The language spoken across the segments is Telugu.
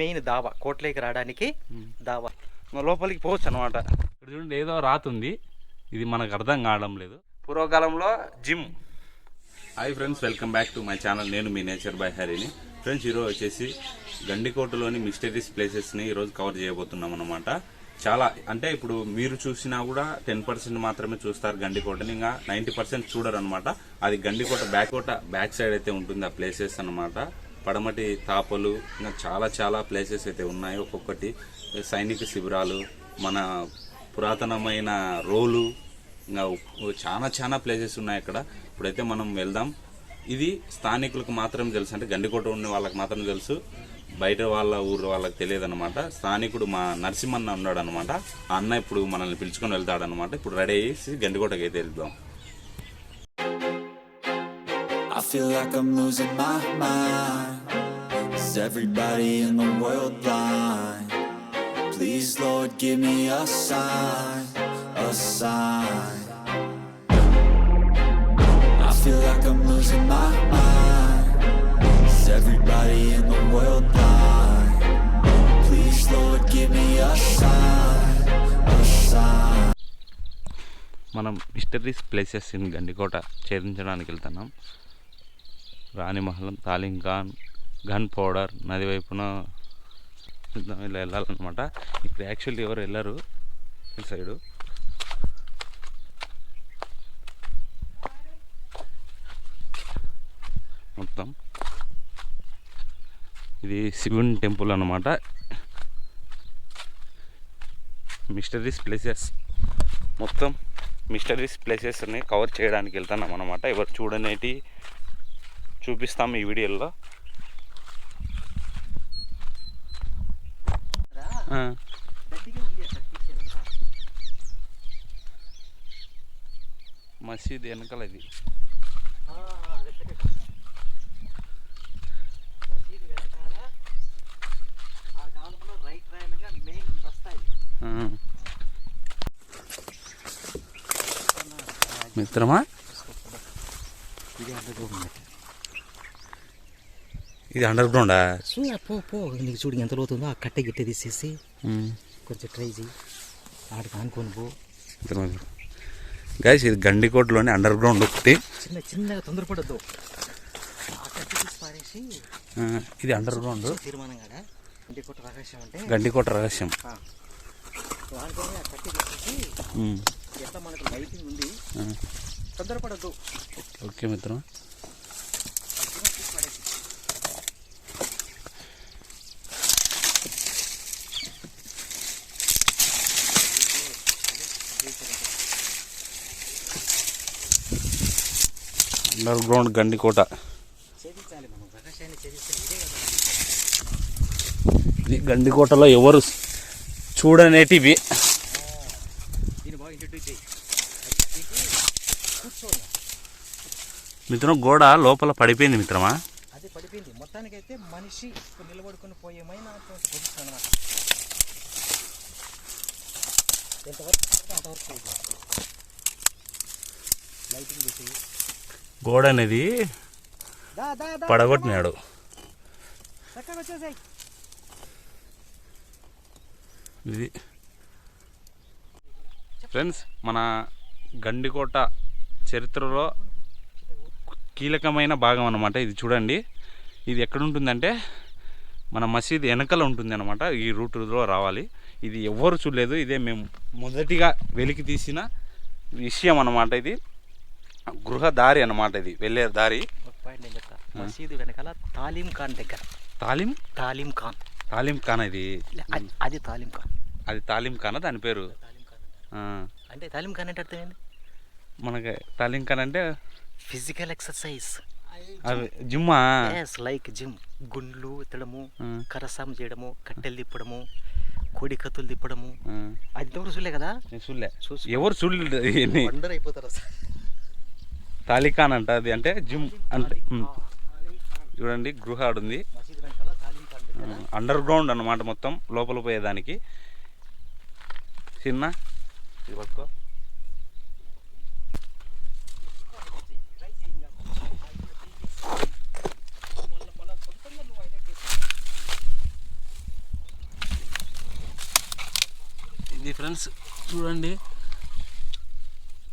మెయిన్ దావా, కోట్లోకి రావడానికి దావా. లోపలికి పోవచ్చు అనమాట. ఇక్కడ చూడండి ఏదో రాతుంది, ఇది మనకు అర్థం కావడం లేదు. పూర్వకాలంలో gym. Hi friends, welcome back to my channel. నేను మీ నేచర్ బై హరిని. ఫ్రెండ్స్, ఈరోజు వచ్చేసి గండికోటలోని మిస్టరీస్ ప్లేసెస్ని ఈరోజు కవర్ చేయబోతున్నాం అనమాట. చాలా అంటే ఇప్పుడు మీరు చూసినా కూడా 10% మాత్రమే చూస్తారు గండికోటని, ఇంకా 90% చూడరు అనమాట. అది గండికోట బ్యాక్ సైడ్ అయితే ఉంటుంది ఆ ప్లేసెస్ అనమాట. పడమటి తాపలు, ఇంకా చాలా చాలా ప్లేసెస్ అయితే ఉన్నాయి. ఒక్కొక్కటి సైనిక శిబిరాలు, మన పురాతనమైన రోలు, ఇంకా చాలా చాలా ప్లేసెస్ ఉన్నాయి అక్కడ. ఇప్పుడైతే మనం వెళ్దాం. ఇది స్థానికులకు మాత్రం తెలుసు, అంటే గండికోట ఉన్న వాళ్ళకి మాత్రం తెలుసు, బయట వాళ్ళ ఊరు వాళ్ళకి తెలియదు అనమాట. స్థానికుడు మా నరసింహన్న ఉన్నాడు అనమాట. ఆ అన్న ఇప్పుడు మనల్ని పిలుచుకొని వెళ్తాడు అనమాట. ఇప్పుడు రెడీ అయ్యేసి గండికోటకి అయితే వెళ్దాం. I feel like I'm losing my mind. Is everybody in the world blind? Please Lord, give me a sign, a sign. I feel like I'm losing my mind. Is everybody in the world blind? Please Lord, give me a sign, a sign. మనం మిస్టరీస్ ప్లేసెస్ ఇన్ గండికోట చేరించడానికి వెళ్తున్నాం. రాణిమహలం, తాలిం ఖాన్, గన్ పౌడర్, నది వైపున ఇలా వెళ్ళాలన్నమాట. ఇక్కడ యాక్చువల్లీ ఎవరు వెళ్ళరు ఈ సైడు. మొత్తం ఇది శివుని టెంపుల్ అన్నమాట. మిస్టరీస్ ప్లేసెస్, మొత్తం మిస్టరీస్ ప్లేసెస్ని కవర్ చేయడానికి వెళ్తున్నాం అన్నమాట. ఎవరు చూడనేటి చూపిస్తాం ఈ వీడియోలో. మసీద్ వెనకాల ఇది. మిత్రమా, ఇది అండర్ గ్రౌండా? పో నీకు చూడు ఎంత లోతుందో. ఆ కట్టె గిట్టె తీసేసి కొంచెం ట్రై చేయి, ఆడికి ఆనుకొని పో. గైస్, ఇది గండికోటలోని అండర్ గ్రౌండ్ ఒకటి. చిన్నగా తొందరపడద్దు. ఆ కట్టె తీసి పారేసి ఇది అండర్ గ్రౌండ్. తీర్మానం కదా గండికోట రహస్యం అంటే. గండికోట రహస్యం. ఆ కట్టె తీసేసి ఎట్లా మనకు లైటింగ్ ఉంది, తొందరపడద్దు. ఓకే మిత్రం. Underground Gandikota. ఇది గండికోటలో ఎవరు చూడనేటివి. మిత్రం, గోడ లోపల పడిపోయింది మిత్రమా. అది పడిపోయింది మొత్తానికైతే. మనిషి నిలబడుకొని పోయేమైనా పొజిషన్ అన్నమాట. ఎంతవరకు అంతవరకు లైటింగ్ పెట్టి గోడ అనేది పడగొట్టినాడు. ఇది ఫ్రెండ్స్, మన గండికోట చరిత్రలో కీలకమైన భాగం అన్నమాట. ఇది చూడండి, ఇది ఎక్కడ ఉంటుందంటే మన మసీద్ వెనకల ఉంటుంది అన్నమాట. ఈ రూట్లో రావాలి. ఇది ఎవ్వరు చూడలేదు, ఇదే మేము మొదటిగా వెలికి తీసిన విషయం అన్నమాట. ఇది గృహదారి అన్నమాట, ఇది వెళ్ళే దారి. మసీదు వెనకాల తాలిం ఖాన్ దగ్గర. తాలిం ఖాన్ ఇది. అది తాలిం ఖాన్. అది తాలిం ఖాన్ దాని పేరు. అంటే తాలిం ఖాన్ అంటే అర్థం ఏంటి మనకి? తాలిం ఖాన్ అంటే ఫిజికల్ ఎక్సర్సైజ్. అవి జిమ్మా? Like gym. గుండ్లు ఎత్తడము, కరసాం చేయడము, కట్టెలు తిప్పడము, కోడి కత్తులు తిప్పడము. అది ఎవరు చూడలే కదా? చూడలే. ఎవరు చూడలేదు. వండర్ అయిపోతారు. తాలిఖాన్ అంట అది, అంటే జిమ్ అంటే. చూడండి, గృహ ఆడుంది. అండర్ గ్రౌండ్ అన్నమాట మొత్తం, లోపల పోయేదానికి. చిన్న ఇది పట్టుకో. ఫ్రెండ్స్ చూడండి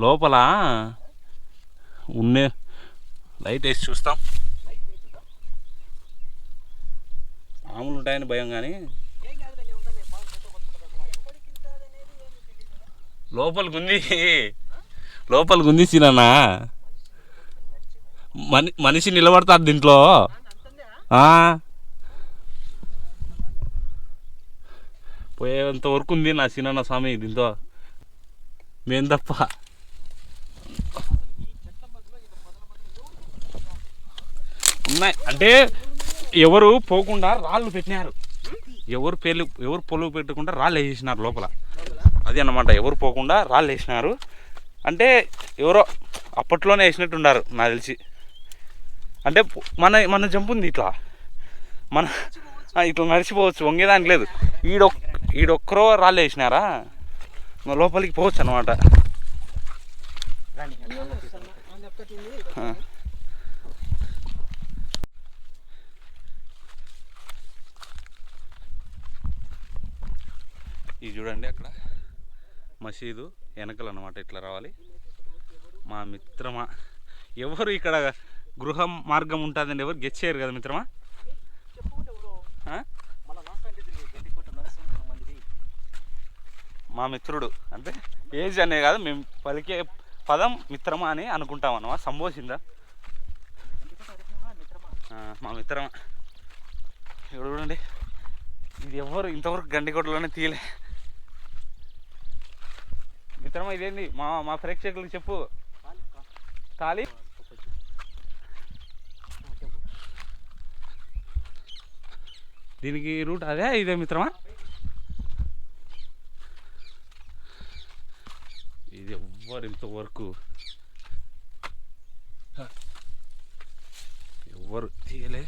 లోపల ఉన్నే లైట్ వేసి చూస్తాం. ఆములు ఉంటాయని భయం, కానీ లోపలికి ఉంది సీనన్నా. మనిషి నిలబడతారు దీంట్లో. పోయేంత వరకు ఉంది నా సీనన్న స్వామి దీంతో, మేం తప్ప. ఉన్నాయి అంటే ఎవరు పోకుండా రాళ్ళు పెట్టినారు, ఎవరు పొలుగు పెట్టకుండా రాళ్ళు వేసేసినారు లోపల. అది అన్నమాట, ఎవరు పోకుండా రాళ్ళు వేసినారు. అంటే ఎవరో అప్పట్లోనే వేసినట్టున్నారు నాకు తెలిసి. అంటే మన జంపు ఉంది ఇట్లా, ఇట్లా నడిచిపోవచ్చు, వంగేదానికి లేదు. ఈడొక్కరో రాళ్ళు వేసినారా, లోపలికి పోవచ్చు అన్నమాట. ఇది చూడండి అక్కడ మసీదు వెనకలు అన్నమాట. ఇట్లా రావాలి. మా మిత్రమా ఎవరు ఇక్కడ గృహ మార్గం ఉంటుందండి, ఎవరు గెచ్ చేయరు కదా మిత్రమా. మా మిత్రుడు అంటే ఏజ్ అనే కాదు, మేము పలికే పదం మిత్రమా అని అనుకుంటాం అన్నమాట. సంబోధిందా మా మిత్రమా. ఇక్కడ చూడండి, ఇది ఎవరు ఇంతవరకు గండికోటలోనే తీయలే. మిత్రమా ఇదేంది మా ప్రేక్షకులకు చెప్పు. తాలి దీనికి రూట్ అదే ఇదే మిత్రమా. ఇది ఎవ్వరు ఇంతవరకు ఎవ్వరు తీయలే.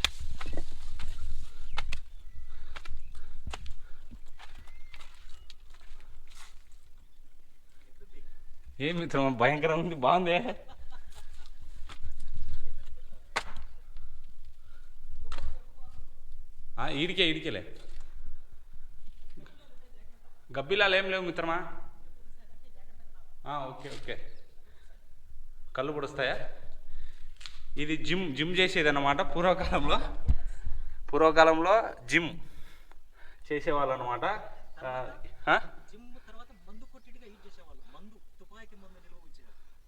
ఏం మిత్రమా భయంకరంగా ఉంది, బాగుందే. ఈడికేలే గబ్బిలాలు ఏం లేవు మిత్రమా. ఓకే కళ్ళు పొడుస్తాయా. ఇది జిమ్ చేసేది అన్నమాట. పూర్వకాలంలో జిమ్ చేసేవాళ్ళు అన్నమాట.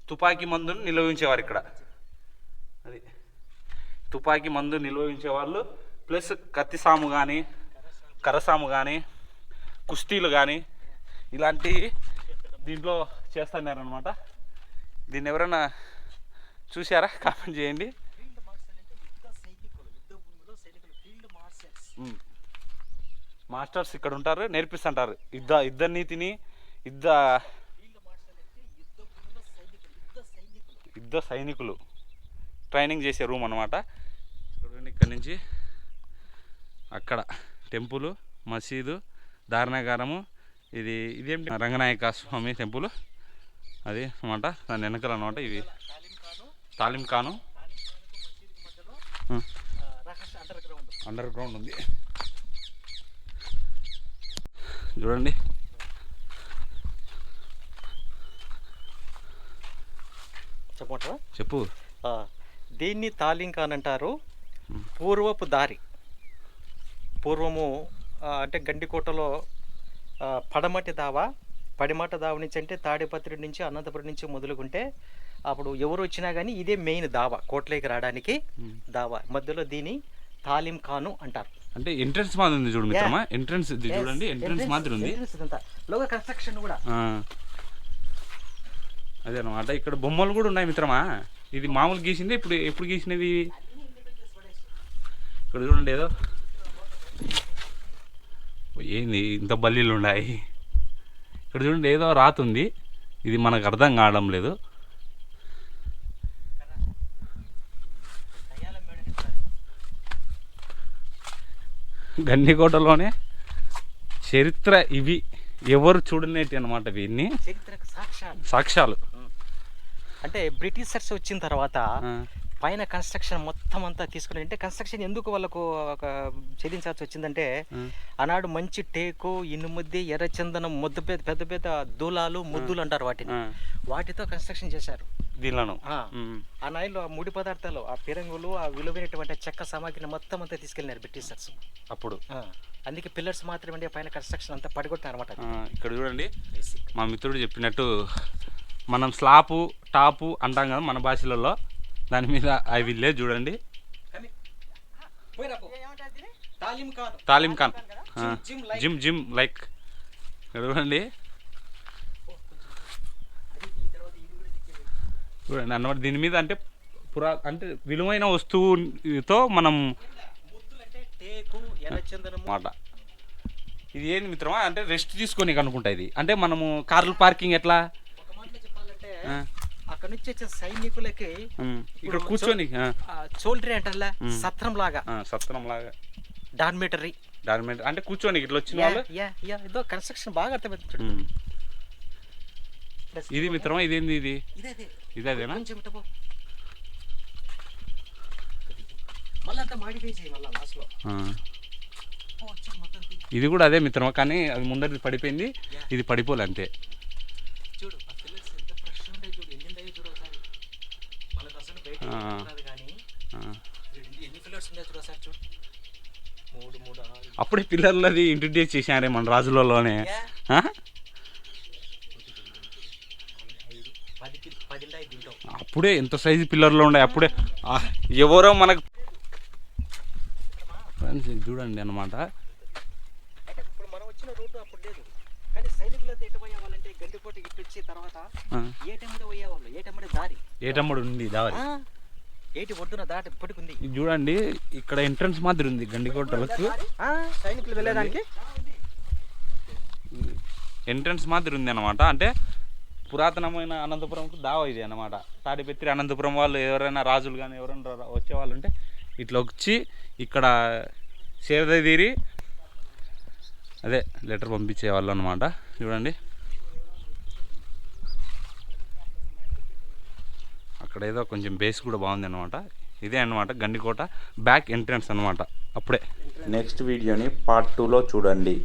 తుపాకీ మందును నిల్వ ఉంచేవారు ఇక్కడ. అది తుపాకీ మందు నిల్వ ఉంచేవాళ్ళు. ప్లస్ కత్తి సాము కానీ, కర్రసాము కానీ, కుస్తీలు కానీ ఇలాంటివి దీంట్లో చేస్తున్నారనమాట. దీన్ని ఎవరైనా చూసారా కామెంట్ చేయండి. మాస్టర్స్ ఇక్కడ ఉంటారు, నేర్పిస్తుంటారు యుద్ధ నీతిని, యుద్ధ సైనికులు ట్రైనింగ్ చేసే రూమ్ అన్నమాట. చూడండి ఇక్కడ నుంచి అక్కడ టెంపుల్, మసీదు, ధారణాగారము. ఇదేంటి రంగనాయక స్వామి టెంపుల్ అది అన్నమాట. దాని వెనకాల అనమాట. ఇవి తాలిం ఖాను అండర్ గ్రౌండ్ ఉంది చూడండి. చెప్పు. దీన్ని తాలింకా అని అంటారు. పూర్వపు దారి. పూర్వము అంటే గండికోటలో పడిమట దావ నుంచి అంటే తాడిపత్రి నుంచి అనంతపురం నుంచి మొదలుకుంటే అప్పుడు ఎవరు వచ్చినా కానీ ఇదే మెయిన్ దావా, కోటలోకి రావడానికి దావా. మధ్యలో దీన్ని తాలిం ఖాను అంటారు. అంటే ఎంట్రన్స్ మాదిరి ఉంది చూడు మిత్రమా. ఎంట్రన్స్ చూడండి, ఎంట్రన్స్ మాదిరి ఉంది. లోగా కన్స్ట్రక్షన్ కూడా అదే అనమాట. ఇక్కడ బొమ్మలు కూడా ఉన్నాయి మిత్రమా. ఇది మామూలు గీసింది, ఎప్పుడు గీసినది. ఇక్కడ చూడండి ఏదో ఏంది ఇంత బల్లీలు ఉన్నాయి. ఇక్కడ చూడండి ఏదో రాతుంది, ఇది మనకు అర్థం కావడం లేదు. గండికోటలోనే చరిత్ర ఇవి, ఎవరు చూడనేటి అనమాట. వీన్ని చరిత్రకు సాక్ష్యాలు. అంటే బ్రిటిషర్స్ వచ్చిన తర్వాత పైన కన్స్ట్రక్షన్ మొత్తం అంతా తీసుకుని అంటే కన్స్ట్రక్షన్ ఎందుకు వాళ్ళకు ఒక చెల్లించాల్సి వచ్చిందంటే ఆనాడు మంచి టేకు ఇనుముద్ది ఎర్రచందనం ముద్ద పెద్ద పెద్ద దూలాలు ముద్దులు అంటారు వాటిని, వాటితో కన్స్ట్రక్షన్ చేశారు దీనిలో. ఆ నాయిలో ఆ ముడి పదార్థాలు ఆ పిరంగులు ఆ విలువైనటువంటి చెక్క సామాగ్రిని మొత్తం అంతా తీసుకెళ్ళినారు బ్రిటిషర్స్ అప్పుడు. అందుకే పిల్లర్స్ మాత్రమే పైన కన్స్ట్రక్షన్ అంతా పడిగొట్టారు అనమాట. ఇక్కడ చూడండి మా మిత్రుడు చెప్పినట్టు మనం స్లాపు టాపు అంటాం కదా మన భాషలలో, దాని మీద అవి లేదు చూడండి. తాలిం ఖాన్ జిమ్ లైక్ చూడండి చూడండి అన్నమాట. దీని మీద అంటే అంటే విలువైన వస్తువుతో మనం మాట. ఇది ఏంది మిత్రమా అంటే రెస్ట్ తీసుకొని అనుకుంటా. ఇది అంటే మనము కార్లు పార్కింగ్ ఎట్లా అక్కడ నుంచి వచ్చే సైనికులకి ఇక్కడ కూర్చొని చోల్డరీ అంటారా సత్రం లాగా డార్మేటరీ అంటే కూర్చొని ఇట్లా వచ్చిన వాళ్ళు ఏదో కన్స్ట్రక్షన్ బాగా అర్థమవుతుంది. ఇది మిత్రమా ఇదేంది ఇది ఇదేనా ఇది కూడా అదే మిత్రమా, కానీ అది ముందరి పడిపోయింది, ఇది పడిపోలే అంతే. అప్పుడే పిల్లర్లది ఇంట్రడ్యూస్ చేశారే మన రాజులలోనే. అప్పుడే ఎంత సైజు పిల్లర్లు ఉన్నాయి అప్పుడే. ఎవరో మనకు ఫ్రెండ్స్ చూడండి అన్నమాట. ఇప్పుడు మనం వచ్చిన రూట్ అప్పుడు లేదు, కానీ సైనికులతో ఎటు పోయేవాళ్ళంటే గండికోట ఇటు వచ్చి తర్వాత ఏటమ్మడి పోయేవాళ్ళు. ఏటమ్మడి ఉంది దారి, ఏటి ఒడ్డున దాటి ఇప్పటికుంది. ఇది చూడండి ఇక్కడ ఎంట్రన్స్ మాదిరి ఉంది గండికోటలకు, సైనికులు వెళ్ళేదానికి ఎంట్రన్స్ మాదిరి ఉంది అనమాట. అంటే పురాతనమైన అనంతపురంకు దావా ఇది అనమాట. తాడిపత్రి అనంతపురం వాళ్ళు ఎవరైనా రాజులు కానీ ఎవరైనా వచ్చేవాళ్ళు ఉంటే ఇట్లా వచ్చి ఇక్కడ సేదతీరి అదే లెటర్ పంపించేవాళ్ళు అనమాట. చూడండి అక్కడ ఏదో కొంచెం బేస్ కూడా బాగుంది అనమాట. ఇదే అనమాట గండికోట బ్యాక్ ఎంట్రన్స్ అనమాట. అప్పుడే నెక్స్ట్ వీడియోని పార్ట్ 2లో చూడండి.